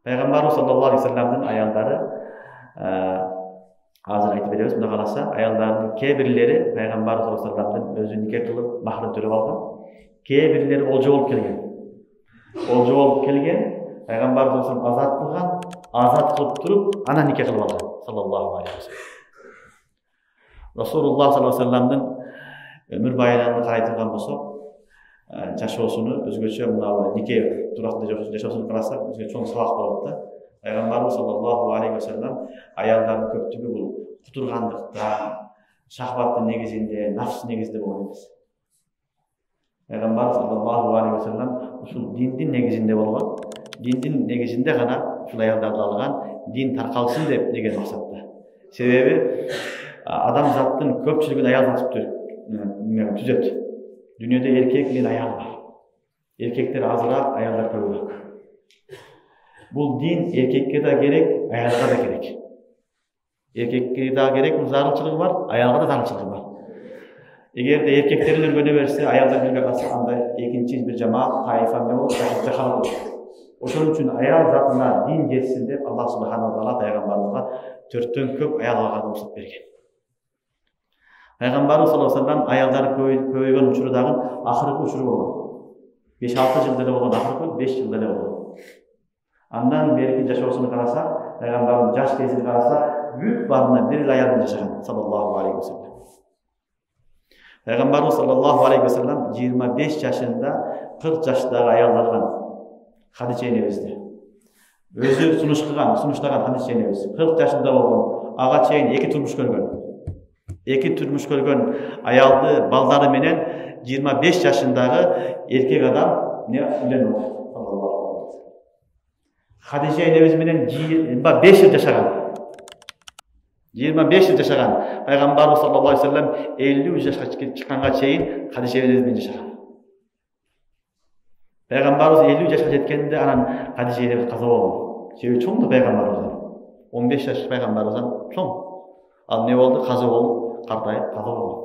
Пайгамбарыбыз саллаллаху алейхи вассаламдын аялдары азыр айтып беребиз, мында каласа, аялдардын кээ бирлери Пайгамбар саллаллаху алейхи вассаламдын өзү нике кылып, махрын төлөп алган. Кээ бирлери олжо болуп келген. Олжо болуп келген, Пайгамбар саллаллаху алейхи вассалам азат кылган, азат кылып туруп, анан нике кылып алган. Саллаллаху алейхи вассалам. Расулуллах саллаллаху алейхи вассаламдын өмүр баянын карайтылган болсок, жашоосуну өзгөчө мына нике туурасында жашоосуну карасак, өзгөчө чоң сабак болот да. Пайгамбарыбыз саллаллаху алейхи вассалам аялдардын көптүгү бул кутургандыктан, шахваттын негизинде, нафс негизинде болгон эмес. Пайгамбар саллаллаху алейхи вассалам ушул диндин негизинде болгон, диндин негизинде гана ушул аялдарды алган, дин таркалсын деп деген максатта. Себеби адамзаттын көпчүлүгүн аял түзөт. Дүйнөдө эркек менен аял бар. Эркектер азыраак, аялдар көбүрөөк. Бул дин эркекке да керек, аялга да керек. Эркекке да керек, зарылчылыгы бар, аялга да зарылчылыгы бар. Эгерде эркектер өргөнө берсе, аялдар өргөнө калса, анда экинчи бир жамаат, таифа эмне болот, жахалат болот. Ошон үчүн аял затына дин жетсин деп Аллах субханаху ва таала пайгамбарыбызга 4төн көп аял алганга уруксат берген. Пайгамбарыбыз саллаллаху алейхи вассалам аялдары көбөйгөн учуру дагы акыркы учуру болгон. 5-6 жылда эле болгон, акыркы 5 жылда эле болгон. Андан берки жашоосуну карасак, пайгамбардын жаш кезин карасак, бүт баарына бир эле аял менен жашаган саллаллаху алейхи вассалам. Пайгамбарыбыз саллаллаху алейхи вассалам 25 жашында 40 жаштагы аялды алган. Хадича энебизди. Өзү сунуштаган Хадича энебиз 40 жашында болгон, ага чейин 2 турмуш көргөн. 2 турмуш көргөн аялды балдары менен 25 жашындагы эркек адам үйлөнүп отурат. Хадича энебиз менен 5 жыл жашаган. 25 жыл жашаган. Пайгамбарыбыз саллаллаху алейхи вассалам 50 жашка чыкканга чейин Хадича энебиз менен жашаган. Пайгамбарыбыз 50 жашка жеткенде анан Хадича энебиз каза болгон. Себеби чоң да пайгамбарыбыздан. 15 жаш пайгамбарыбыздан чоң. Ал не болду? Каза болуп, картайып каза болгон.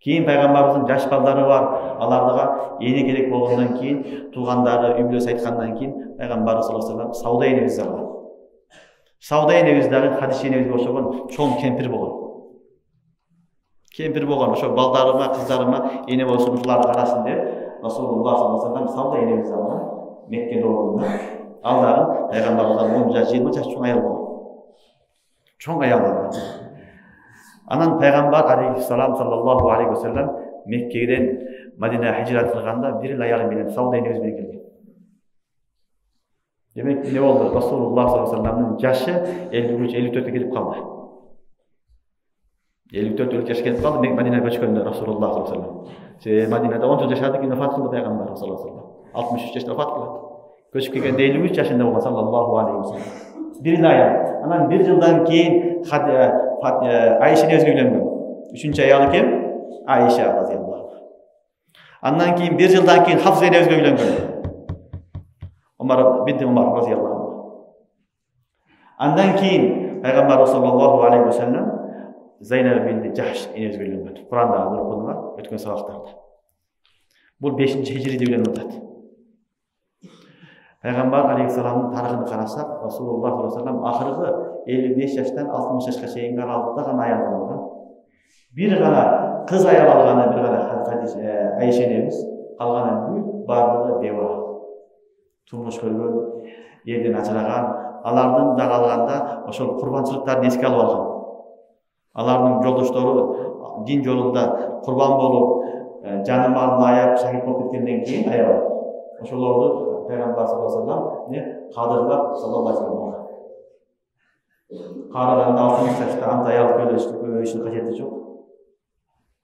Кийин пайгамбарыбыздын жаш балдары бар, аларга эне керек болгондон кийин, туугандары үй бүлөсү айткандан кийин пайгамбарыбыз саллаллаху алейхи вассалам Сауда энебизди алган. Сауда энебиз дагы Хадича энебизге окшогон чоң кемпир болгон. Кемпир болгон, ошо балдарыма, кыздарыма эне болсун, ушуларды карасын деп Расулуллах саллаллаху алейхи вассалам Сауда энебизди алган. Меккеде болгондо ал дагы пайгамбарыбыздан 10 жаш, 20 жаш чоң аял болгон. Чоң аял болгон. Анан пайгамбар алейхиссалам саллаллаху алейхи вассалам Меккеден Мадинага хижрат кылганда бир эле аялы менен Сауда энебиз менен келген. Демек не болду? Расулуллах саллаллаху алейхи вассаламдын жашы 53-54 келип калды. 54 жашка келип калды Мадинага көчкөндө Расулуллах саллаллаху алейхи вассалам. Мадинада 10 жыл жашады, кийин вафат кылды пайгамбар саллаллаху алейхи вассалам. 63 жашта вафат кылат. Көчүп келгенде 53 жашында болгон саллаллаху алейхи вассалам. Бир аял. Анан бир жылдан кийин Айша энебизге үйлөнгөн. 3-чү аялы ким? Айша разияллаху. Андан кийин бир жылдан кийин Хафса энебизге үйлөнгөн. Умар разияллаху. Андан кийин пайгамбар саллаллаху алейхи вассалам Зайнаб бинти Жахш энебизге үйлөнгөн. Куранда азыр окудуңар өткөн сабактарда. Бул 5-хижриде үйлөнүп атат. Пайгамбар алейхиссаламдын тарыхын карасак, Расулуллах саллаллаху алейхи вассалам акыркы 55 жаштан 60 жашка чейинки аралыкта гана аял алган. Бир гана кыз аял алганы, бир гана Айша энебиз, калганы бүт бардыгы дева. Турмуш көргөн, элден ажыраган, алардын да калганда ошол курбанчылыктарын эске алып алган. Алардын жолдоштору дин жолунда курбан болуп, жаны малын аяп, шахид болуп кеткенден кийин аял. Ошолорду Пайгамбар саллаллаху алейхи вассалам кадырлап саллаллаху алейхи вассалам. Караганда 60 жашта анта аял көбөйүшүнүн кажети жок.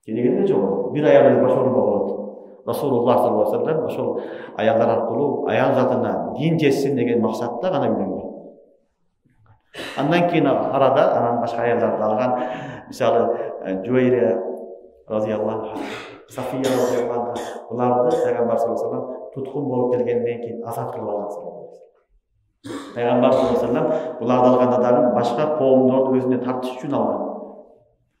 Кереги жок. Бир аялды башорун болот. Расулуллах саллаллаху алейхи вассалам ошол аялдар аркылуу аял затына дин жетсин деген максатта гана үйлөнгөн. Андан кийин арада анан башка аялдарды алган. Мисалы Жуайра разияллаху, Сафия разияллаху, буларды Пайгамбар саллаллаху алейхи вассалам туткун болуп келгенден кийин азат кылып алган. Пайгамбар саллаллаху алейхи вассалам буларды алганда дагы башка коомдорду өзүнө тартыш үчүн алган.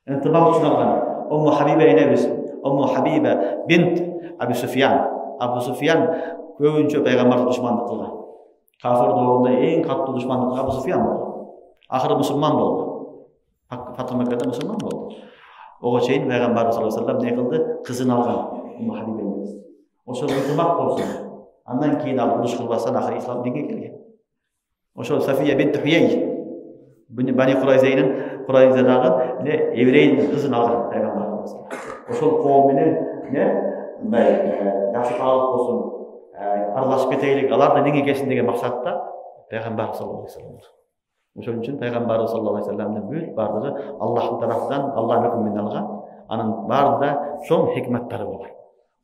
Интибак үчүн алган. Умму Хабиба энебиз, Умму Хабиба бинт Абу Суфьян. Абу Суфьян көбүнчө пайгамбарга душмандык кылган. Kafir doğrunda en katlı düşmanlık Abu Sufyan oldu. Ahırı Müslüman oldu. Fatih Mekke'de Müslüman oldu. O şeyin Peygamber sallallahu aleyhi ve sellem ne kıldı? Kızını algan. Ummu Habibe'miz. Oşol uyturmak olsun. Andan keyin alıp uruş kılbasan ahir İslam dinine kirgen. Oşol Safiye bint Huyey. Bani Kurayza'dagı ne Evreyin kızını algan Peygamber sallallahu aleyhi ve sellem. Oşol kavminin ne yaxşı kalıp olsun, aralashıp keteylik, alar da dinge kesin деген maksatda Peygamber sallallahu aleyhi ve sellem. Oşun için Peygamber sallallahu aleyhi ve sellem'nin büyük bardığı Allah'ın tarafından, Allah'ın hükmünden algan, anın barında çoğun hikmetleri var.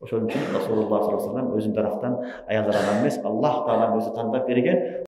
Oşun için Resulullah sallallahu aleyhi ve sellem özün taraftan ayarlar adam emas, Allah Teala özü tanıdap bergen